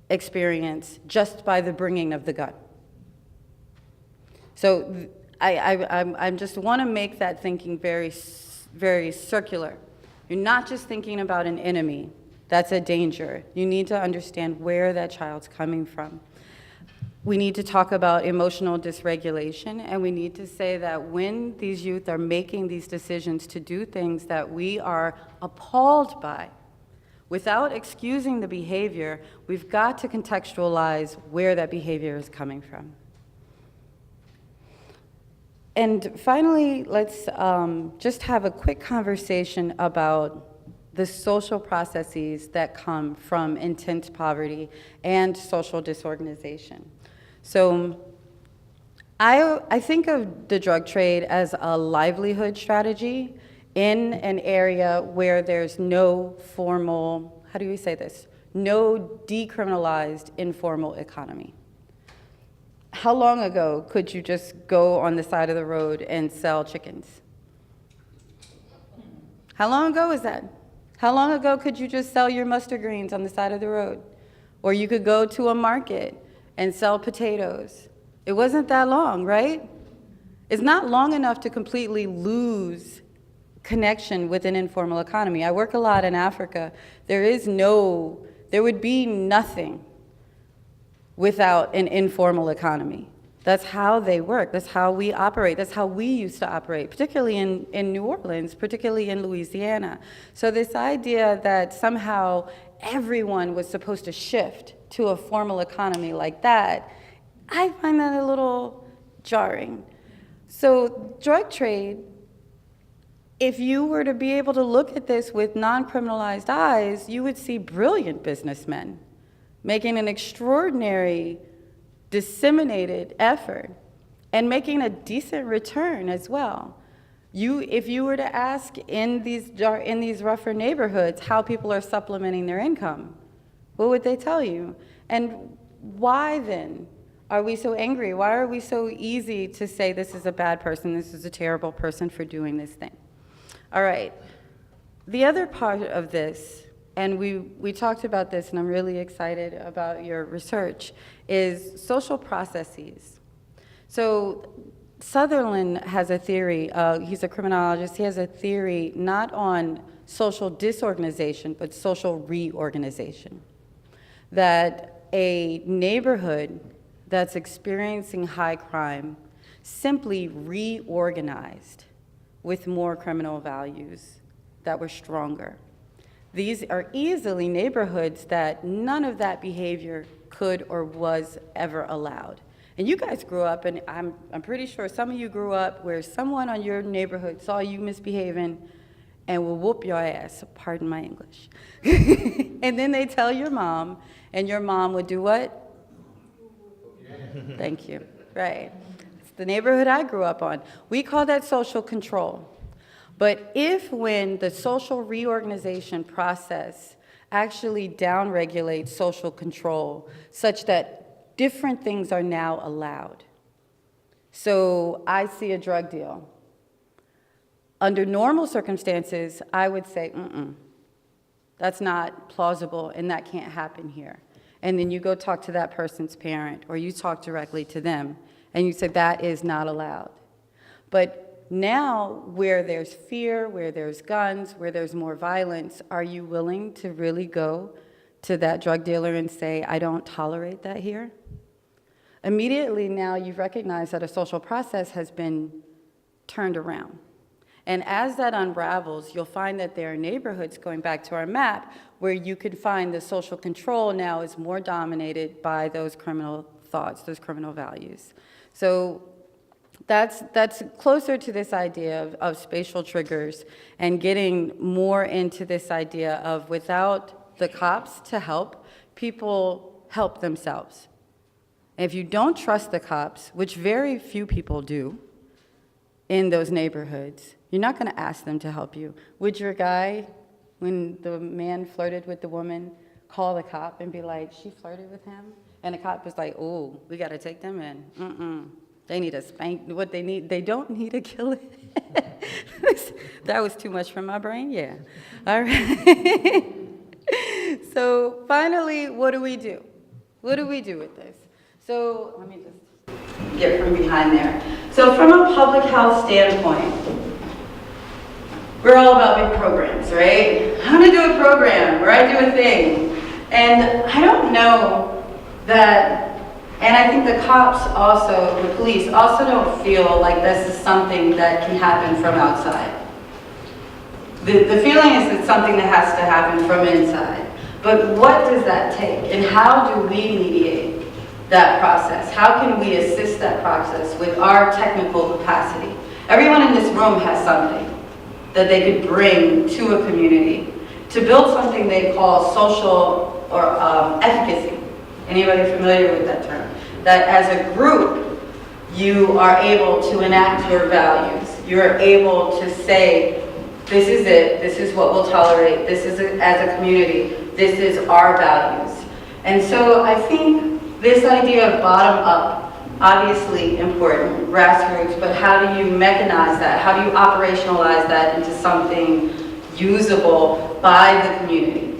experience just by the bringing of the gun. So I just want to make that thinking very, very circular. You're not just thinking about an enemy. That's a danger. You need to understand where that child's coming from. We need to talk about emotional dysregulation, and we need to say that when these youth are making these decisions to do things that we are appalled by, without excusing the behavior, we've got to contextualize where that behavior is coming from. And finally, let's just have a quick conversation about the social processes that come from intense poverty and social disorganization. So I think of the drug trade as a livelihood strategy in an area where there's no formal, how do we say this? No decriminalized informal economy. How long ago could you just go on the side of the road and sell chickens? How long ago was that? How long ago could you just sell your mustard greens on the side of the road? Or you could go to a market and sell potatoes. It wasn't that long, right? It's not long enough to completely lose connection with an informal economy. I work a lot in Africa. There would be nothing without an informal economy. That's how they work. That's how we operate. That's how we used to operate, particularly in New Orleans, particularly in Louisiana. So this idea that somehow everyone was supposed to shift to a formal economy like that, I find that a little jarring. So drug trade, if you were to be able to look at this with non-criminalized eyes, you would see brilliant businessmen making an extraordinary disseminated effort and making a decent return as well. If you were to ask in these rougher neighborhoods how people are supplementing their income, what would they tell you? And why then are we so angry? Why are we so easy to say this is a bad person, this is a terrible person for doing this thing? All right, the other part of this, and we talked about this, and I'm really excited about your research, is social processes. So Sutherland has a theory, he's a criminologist, he has a theory not on social disorganization, but social reorganization. That a neighborhood that's experiencing high crime simply reorganized with more criminal values that were stronger. These are easily neighborhoods that none of that behavior could or was ever allowed. And you guys grew up, and I'm pretty sure some of you grew up where someone on your neighborhood saw you misbehaving and will whoop your ass, pardon my English. And then they tell your mom, and your mom would do what? Thank you, right. It's the neighborhood I grew up on. We call that social control. But if when the social reorganization process actually downregulates social control such that different things are now allowed. So I see a drug deal. Under normal circumstances, I would say, that's not plausible and that can't happen here. And then you go talk to that person's parent or you talk directly to them and you say that is not allowed. But now, where there's fear, where there's guns, where there's more violence, are you willing to really go to that drug dealer and say, I don't tolerate that here? Immediately now you've recognized that a social process has been turned around. And as that unravels, you'll find that there are neighborhoods, going back to our map, where you can find the social control now is more dominated by those criminal thoughts, those criminal values. So that's closer to this idea of spatial triggers and getting more into this idea of without the cops to help, people help themselves. And if you don't trust the cops, which very few people do in those neighborhoods, you're not going to ask them to help you. Would your guy, when the man flirted with the woman, call the cop and be like, she flirted with him? And the cop was like, oh, we got to take them in. They need a spank. What they need, they don't need a killing. That was too much for my brain, yeah. All right. So finally, what do we do? What do we do with this? So let me just get from behind there. So from a public health standpoint, we're all about big programs, right? I'm gonna do a program where I do a thing. And I don't know that. And I think the cops also, the police also don't feel like this is something that can happen from outside. The feeling is it's something that has to happen from inside. But what does that take? And how do we mediate that process? How can we assist that process with our technical capacity? Everyone in this room has something that they could bring to a community to build something they call social or efficacy. Anybody familiar with that term? That as a group, you are able to enact your values. You're able to say, this is it, this is what we'll tolerate, this is as a community, this is our values. And so I think this idea of bottom up, obviously important, grassroots, but how do you mechanize that? How do you operationalize that into something usable by the community?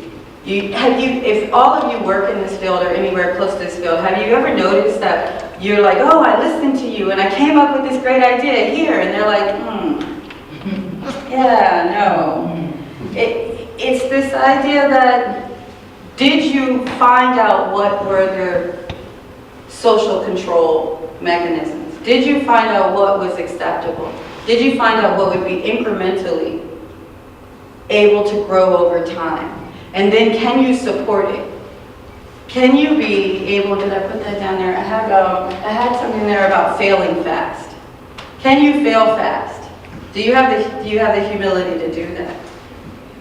If all of you work in this field or anywhere close to this field, have you ever noticed that you're like, oh, I listened to you and I came up with this great idea here, and they're like, yeah, no. It's this idea that, did you find out what were social control mechanisms? Did you find out what was acceptable? Did you find out what would be incrementally able to grow over time? And then can you support it? Can you be able, did I put that down there? I had something there about failing fast. Can you fail fast? Do you have the humility to do that?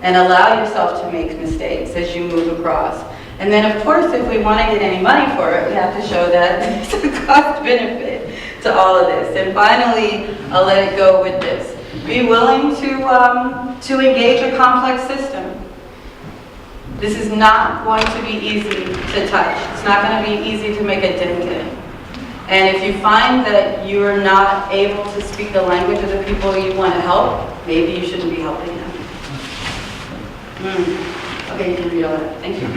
And allow yourself to make mistakes as you move across. And then of course, if we want to get any money for it, we have to show that there's a cost benefit to all of this. And finally, I'll let it go with this. Be willing to engage a complex system. This is not going to be easy to touch. It's not going to be easy to make a dent in. And if you find that you are not able to speak the language of the people you want to help, maybe you shouldn't be helping them. Okay, you can read all that. Thank you.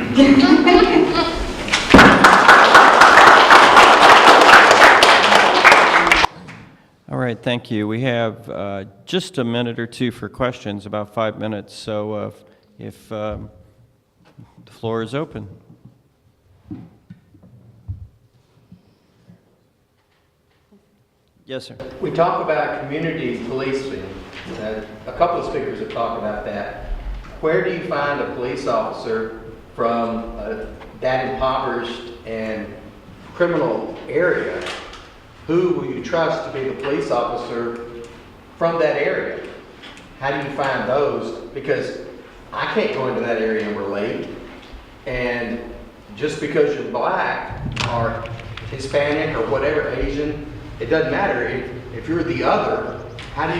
All right, thank you. We have just a minute or two for questions, about 5 minutes. So if the floor is open. Yes, sir. We talk about community policing. A couple of speakers have talked about that. Where do you find a police officer from that impoverished and criminal area? Who will you trust to be the police officer from that area? How do you find those? Because I can't go into that area and relate. And just because you're black or Hispanic or whatever, Asian, it doesn't matter. If you're the other, how do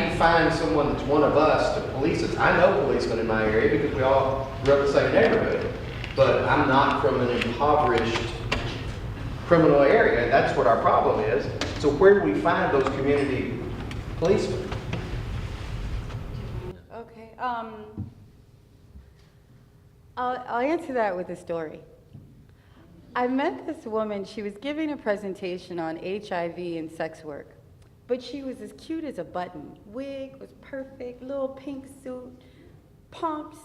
you find someone that's one of us to police us? I know policemen in my area because we all grew up in the same neighborhood, but I'm not from an impoverished criminal area, and that's what our problem is. So where do we find those community policemen? Okay, I'll answer that with a story. I met this woman, she was giving a presentation on HIV and sex work, but she was as cute as a button. Wig was perfect, little pink suit, pumps,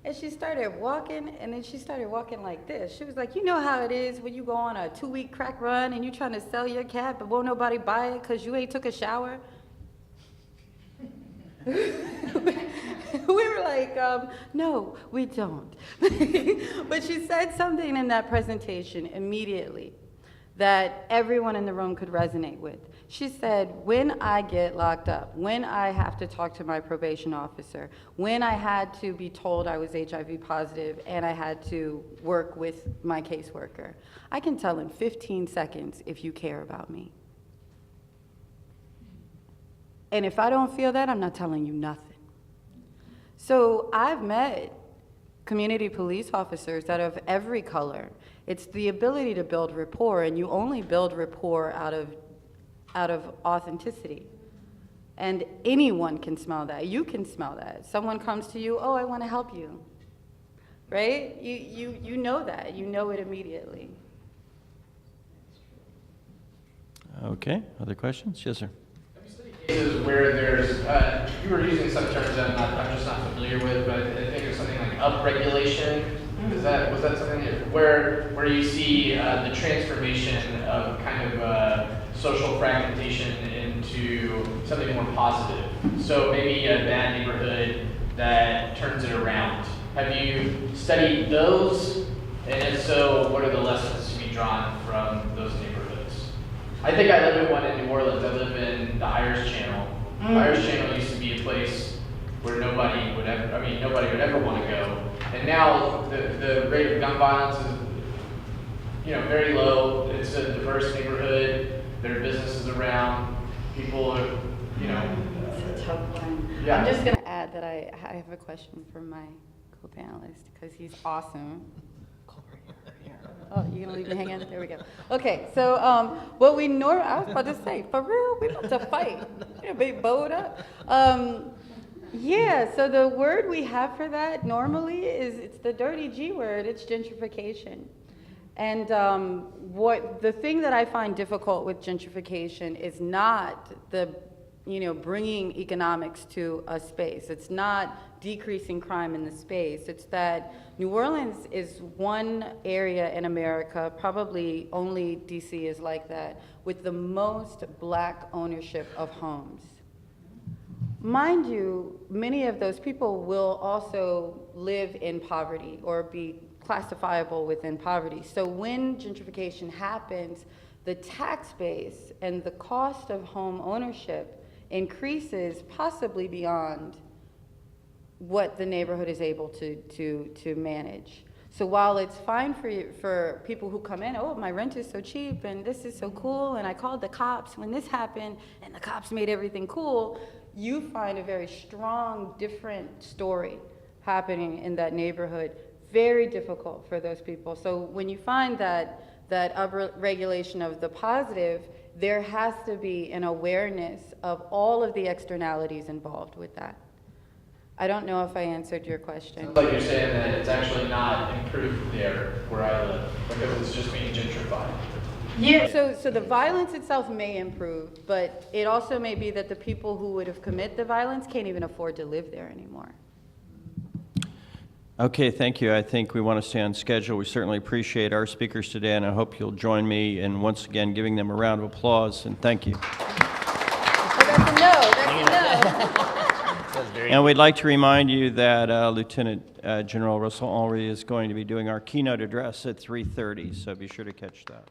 and she started walking, and then she started walking like this. She was like, you know how it is when you go on a 2-week crack run and you're trying to sell your cat, but won't nobody buy it because you ain't took a shower? We were like, no, we don't. But she said something in that presentation immediately that everyone in the room could resonate with. She said, when I get locked up, when I have to talk to my probation officer, when I had to be told I was HIV positive and I had to work with my caseworker, I can tell in 15 seconds if you care about me. And if I don't feel that, I'm not telling you nothing. So I've met community police officers that are of every color. It's the ability to build rapport, and you only build rapport out of authenticity. And anyone can smell that. You can smell that. Someone comes to you, oh, I want to help you. Right? You know that. You know it immediately. Okay, other questions? Yes, sir. Cases where there's, you were using some terms that I'm just not familiar with, but I think there's something like upregulation. Was that something where you see the transformation of kind of social fragmentation into something more positive? So maybe a bad neighborhood that turns it around. Have you studied those? And if so, what are the lessons to be drawn from those neighborhoods? I think I live in one in New Orleans. I live in the Irish Channel. Irish Channel used to be a place where nobody would ever want to go. And now the rate of gun violence is, very low. It's a diverse neighborhood. There are businesses around. People are, It's a tough one. Yeah. I'm just going to add that I have a question for my co-panelist because he's awesome. Oh, you're gonna leave me hanging? There we go. Okay, so what we I was about to say, for real, we about to fight. You're a big bowed up. Yeah, so the word we have for that normally it's the dirty G word, it's gentrification. And the thing that I find difficult with gentrification is not the bringing economics to a space. It's not decreasing crime in the space. It's that New Orleans is one area in America, probably only DC is like that, with the most black ownership of homes. Mind you, many of those people will also live in poverty or be classifiable within poverty. So when gentrification happens, the tax base and the cost of home ownership increases possibly beyond what the neighborhood is able to manage. So while it's fine for people who come in, oh, my rent is so cheap and this is so cool and I called the cops when this happened and the cops made everything cool, you find a very strong, different story happening in that neighborhood. Very difficult for those people. So when you find that upregulation of the positive, there has to be an awareness of all of the externalities involved with that. I don't know if I answered your question. Sounds like you're saying that it's actually not improved there where I live because it's just being gentrified. Yeah. So the violence itself may improve, but it also may be that the people who would have committed the violence can't even afford to live there anymore. Okay, thank you. I think we want to stay on schedule. We certainly appreciate our speakers today, and I hope you'll join me in once again giving them a round of applause, and thank you. Oh, that's a no. That's a no. And we'd like to remind you that Lieutenant General Russell Ulrey is going to be doing our keynote address at 3:30, so be sure to catch that.